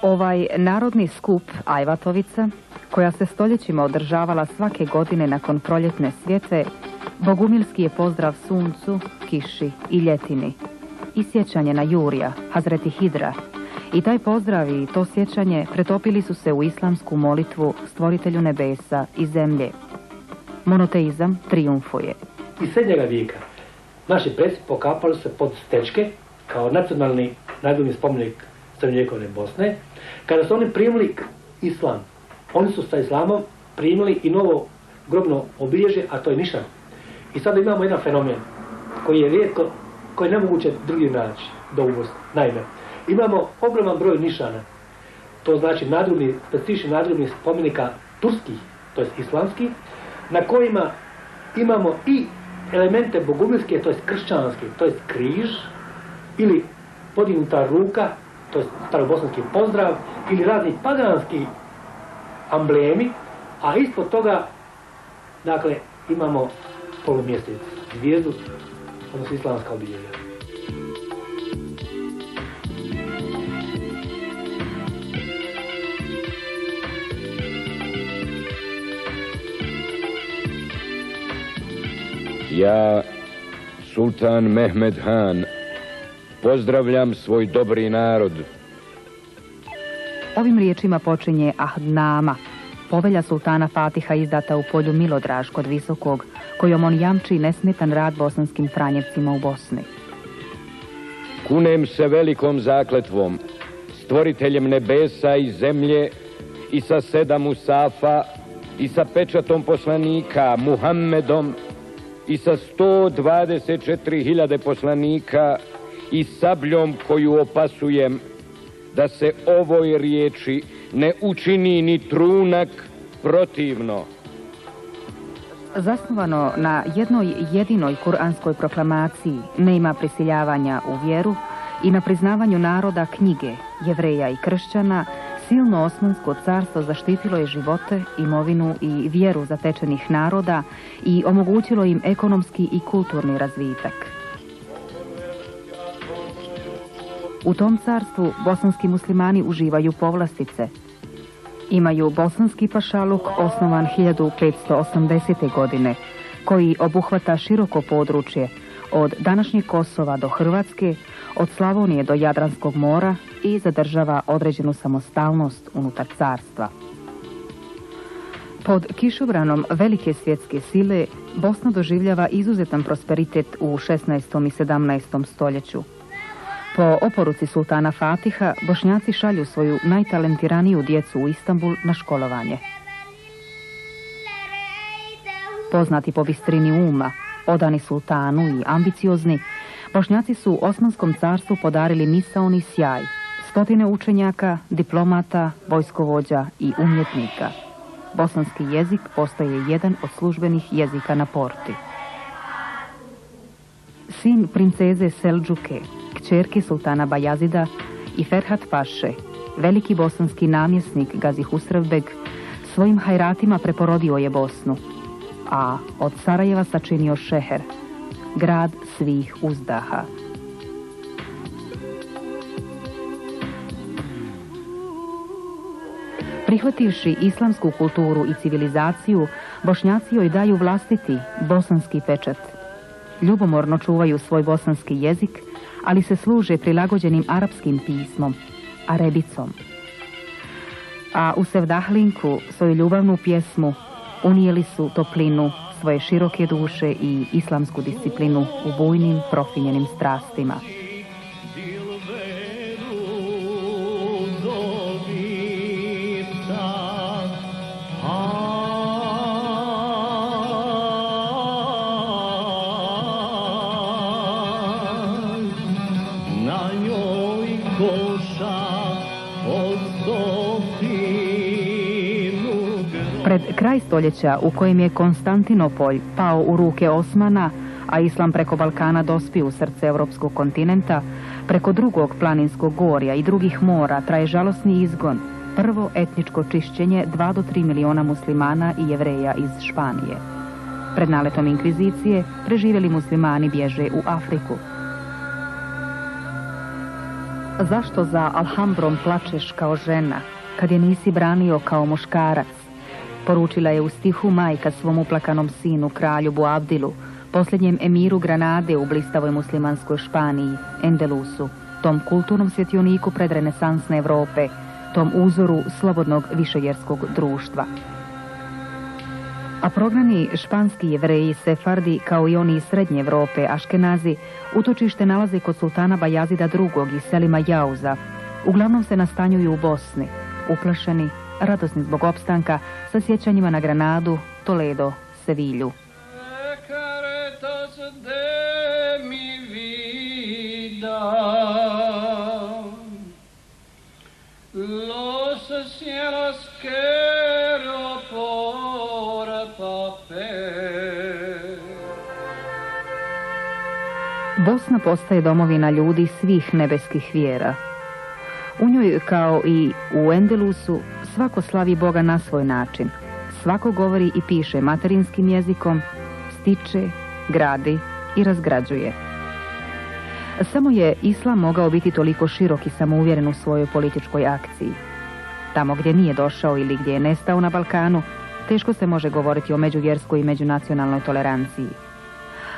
Ovaj narodni skup Ajvatovica, koja se stoljećima održavala svake godine nakon proljetne svjetve, bogumilski je pozdrav suncu, kiši i ljetini. I sjećanje na Jurija, Hazreti Hidra. I taj pozdrav i to sjećanje pretopili su se u islamsku molitvu stvoritelju nebesa i zemlje. Monoteizam triumfuje. Iz srednjega vijeka naši preci pokapali se pod Stečke kao nacionalni najbolji spomenik srednjovjekovne Bosne. Kada su oni primili islam, oni su sa islamom primili i novo grobno obilježje, a to je nišan. I sada imamo jedan fenomen koji je rijetko, koji je nemoguće drugi naći do uvoza. Naime, imamo ogroman broj nišana, to znači specifični nadgrobnih spomenika turskih, to je islamskih, na kojima imamo i elemente bogumilske, to je kršćanske, to je križ, ili podignuta ruka, to je starobosanski pozdrav, ili razni paganski amblemi, a ispod toga, dakle, imamo polumjesec, zvijezdu, odnosno islamska obilježja. Ja, sultan Mehmed Han, pozdravljam svoj dobri narod. Ovim riječima počinje Ahdnama, povelja sultana Fatiha izdata u polju Milodraž kod Visokog, kojom on jamči nesmetan rad bosanskim franjevcima u Bosni. Kunem se velikom zakletvom, stvoriteljem nebesa i zemlje, i sa 7 Musafa, i sa pečatom poslanika Muhammedom, i sa 124.000 poslanika, i sabljom koju opasujem, da se ovoj riječi ne učini ni trunak protivno. Zasnovano na jednoj jedinoj kuranskoj proklamaciji, nema prisiljavanja u vjeru i na priznavanju naroda knjige, Jevreja i kršćana, silno Osmansko carstvo zaštitilo je živote, imovinu i vjeru zatečenih naroda i omogućilo im ekonomski i kulturni razvitak. U tom carstvu bosanski muslimani uživaju povlastice. Imaju bosanski pašaluk osnovan 1580. godine, koji obuhvata široko područje od današnjeg Kosova do Hrvatske, od Slavonije do Jadranskog mora i zadržava određenu samostalnost unutar carstva. Pod kišobranom velike svjetske sile Bosna doživljava izuzetan prosperitet u 16. i 17. stoljeću. Po oporuci sultana Fatiha, Bošnjaci šalju svoju najtalentiraniju djecu u Istanbul na školovanje. Poznati po bistrini uma, odani sultanu i ambiciozni, Bošnjaci su Osmanskom carstvu podarili misaoni sjaj, stotine učenjaka, diplomata, vojskovođa i umjetnika. Bosanski jezik postaje jedan od službenih jezika na porti. Sin princeze Selđuke, kćerke sultana Bajazida i Ferhat Paše, veliki bosanski namjesnik Gazi Husrevbeg, svojim hajratima preporodio je Bosnu, a od Sarajeva sačinio Šeher, grad svih uzdaha. Prihvativši islamsku kulturu i civilizaciju, Bošnjaci joj daju vlastiti bosanski pečat. Ljubomorno čuvaju svoj bosanski jezik, ali se služe prilagođenim arapskim pismom, arebicom. A u Sevdahlinku svoju ljubavnu pjesmu unijeli su toplinu svoje široke duše i islamsku disciplinu u bujnim, profinjenim strastima. Pred kraj stoljeća u kojem je Konstantinopolj pao u ruke Osmana, a islam preko Balkana dospio u srce europskog kontinenta, preko drugog planinskog gorja i drugih mora traje žalosni izgon, prvo etničko čišćenje 2 do 3 miliona muslimana i Jevreja iz Španije. Pred naletom inkvizicije preživjeli muslimani bježe u Afriku. Zašto za Alhambrom plačeš kao žena, kad je nisi branio kao muškarac? Poručila je u stihu majka svom uplakanom sinu, kralju Boabdilu, posljednjem emiru Granade u blistavoj muslimanskoj Španiji, Endelusu, tom kulturnom svjetioniku predrenesansne Evrope, tom uzoru slobodnog viševjerskog društva. A prognani španski Jevreji, Sefardi, kao i oni iz srednje Evrope, Aškenazi, utočište nalaze kod sultana Bajazida II. I Selima Jauza. Uglavnom se nastanjuju u Bosni, uplašeni, radosni zbog opstanka, sa sjećanjima na Granadu, Toledo, Sevilju. Bosna postaje domovina ljudi svih nebeskih vjera. U njoj, kao i u Endelusu, svako slavi Boga na svoj način. Svako govori i piše materinskim jezikom, stiče, gradi i razgrađuje. Samo je islam mogao biti toliko širok i samouvjeren u svojoj političkoj akciji. Tamo gdje nije došao ili gdje je nestao na Balkanu, teško se može govoriti o međuvjerskoj i međunacionalnoj toleranciji.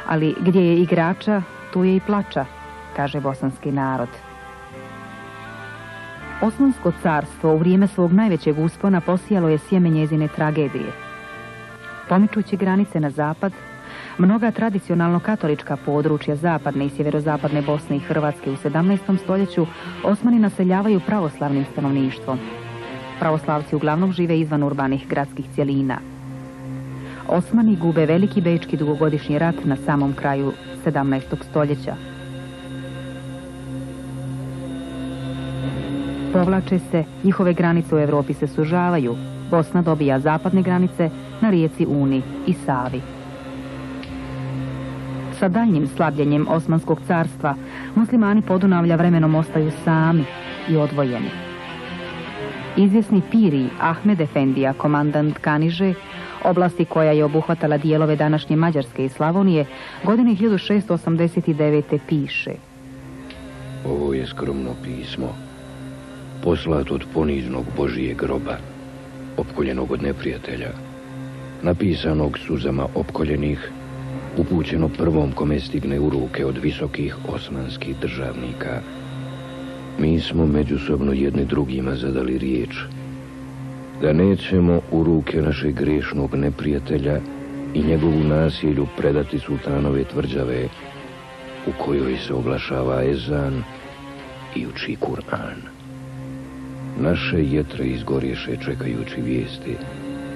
Ali gdje je igrača, tu je i plača, kaže bosanski narod. Osmansko carstvo u vrijeme svog najvećeg uspona posijalo je sjeme njezine tragedije. Pomičući granice na zapad, mnoga tradicionalno katolička područja zapadne i sjeverozapadne Bosne i Hrvatske u 17. stoljeću Osmani naseljavaju pravoslavnim stanovništvom. Pravoslavci uglavnom žive izvan urbanih gradskih cjelina. Osmani gube veliki bečki dugogodišnji rat na samom kraju 17. stoljeća. Povlače se, njihove granice u Europi se sužavaju. Bosna dobija zapadne granice na rijeci Uni i Savi. Sa daljnjim slabljenjem Osmanskog carstva, muslimani Podunavlja vremenom ostaju sami i odvojeni. Izvjesni piri Ahmed Efendija, komandant Kaniže, oblasti koja je obuhvatala dijelove današnje Mađarske i Slavonije, godine 1689. piše: Ovo je skromno pismo, poslat od poniznog Božije groba, opkoljenog od neprijatelja, napisanog suzama opkoljenih, upućeno prvom kome stigne u ruke od visokih osmanskih državnika. Mi smo međusobno jedni drugima zadali riječ da nećemo u ruke našeg grešnog neprijatelja i njegovu nasilju predati sultanove tvrđave u kojoj se oglašava ezan i uči Kur'an. Naše jetre izgorješe čekajući vijesti.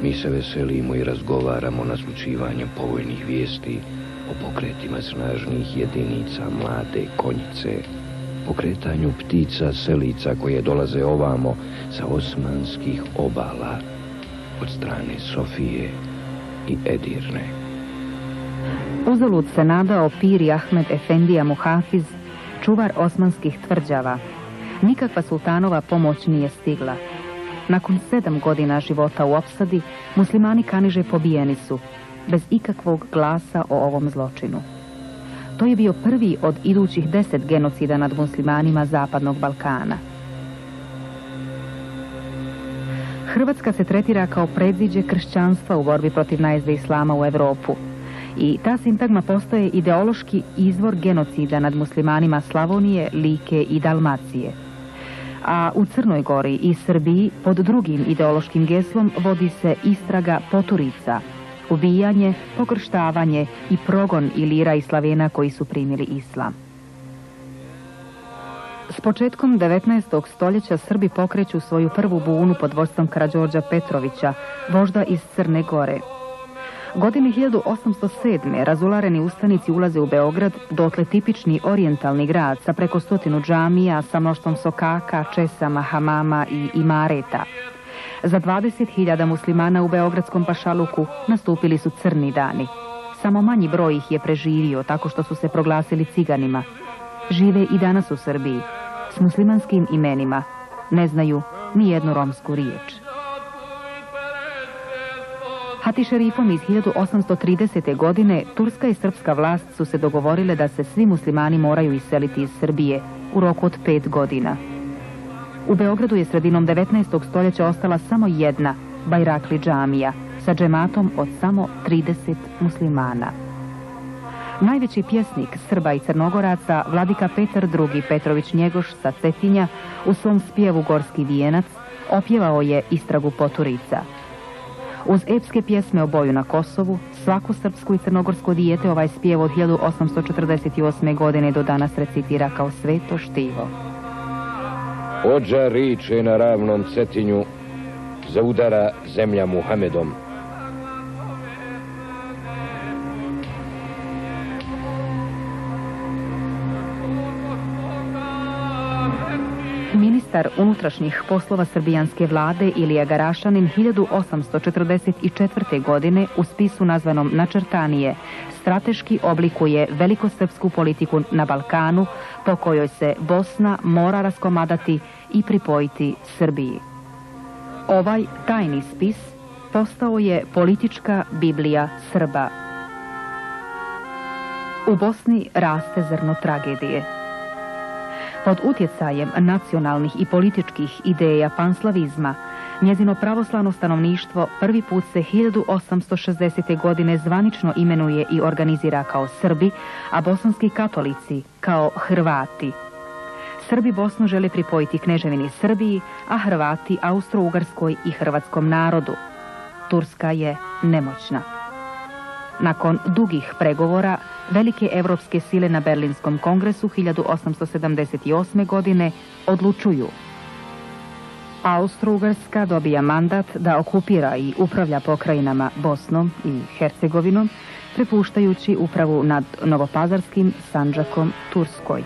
Mi se veselimo i razgovaramo naslučivanjem povoljnih vijesti o pokretima snažnih jedinica mlade konjice, pokretanju ptica selica koje dolaze ovamo sa osmanskih obala od strane Sofije i Edirne. Uzalud se nadao piri Ahmed Efendija Muhafiz, čuvar osmanskih tvrđava. Nikakva sultanova pomoć nije stigla. Nakon 7 godina života u opsadi, muslimani Kaniže pobijeni su, bez ikakvog glasa o ovom zločinu. To je bio prvi od idućih 10 genocida nad muslimanima Zapadnog Balkana. Hrvatska se tretira kao predziđe kršćanstva u borbi protiv najezde islama u Europu. I ta sintagma postaje ideološki izvor genocida nad muslimanima Slavonije, Like i Dalmacije. A u Crnoj Gori i Srbiji pod drugim ideološkim geslom vodi se istraga poturica, ubijanje, pokrštavanje i progon Ilira i Slavena koji su primili islam. S početkom 19. stoljeća Srbi pokreću svoju prvu bunu pod vodstvom Karađorđa Petrovića, vožda iz Crne Gore. Godine 1807. razulareni ustanici ulaze u Beograd, dotle tipični orijentalni grad sa preko 100 džamija, sa mnoštvom sokaka, česama, hamama i imareta. Za 20.000 muslimana u beogradskom pašaluku nastupili su crni dani. Samo manji broj ih je preživio tako što su se proglasili ciganima. Žive i danas u Srbiji, s muslimanskim imenima. Ne znaju ni jednu romsku riječ. Hatišerifom iz 1830. godine turska i srpska vlast su se dogovorile da se svi muslimani moraju iseliti iz Srbije u roku od 5 godina. U Beogradu je sredinom 19. stoljeća ostala samo jedna Bajrakli džamija sa džematom od samo 30 muslimana. Najveći pjesnik Srba i Crnogoraca, vladika Petar II. Petrović Njegoš sa Cetinja, u svom spjevu Gorski vijenac, opjevao je Istragu Poturica. Uz epske pjesme o boju na Kosovu, svako srpsko i crnogorsko dijete ovaj spjev od 1848. godine do danas recitira kao sveto štivo. Ođa riče na ravnom Cetinju, zaudara zemlja Muhamedom. Ministar unutrašnjih poslova srbijanske vlade Ilija Garašanin 1844. godine u spisu nazvanom Načrtanije strateški oblikuje velikosrpsku politiku na Balkanu po kojoj se Bosna mora raskomadati i pripojiti Srbiji. Ovaj tajni spis postao je politička Biblija Srba. U Bosni raste zrno tragedije. Pod utjecajem nacionalnih i političkih ideja panslavizma, njezino pravoslavno stanovništvo prvi put se 1860. godine zvanično imenuje i organizira kao Srbi, a bosanski katolici kao Hrvati. Srbi Bosnu žele pripojiti kneževini Srbiji, a Hrvati Austro-Ugarskoj i hrvatskom narodu. Turska je nemoćna. Nakon dugih pregovora, velike evropske sile na Berlinskom kongresu 1878. godine odlučuju. Austro-Ugarska dobija mandat da okupira i upravlja pokrajinama Bosnom i Hercegovinom, prepuštajući upravu nad Novopazarskim Sandžakom Turskoj.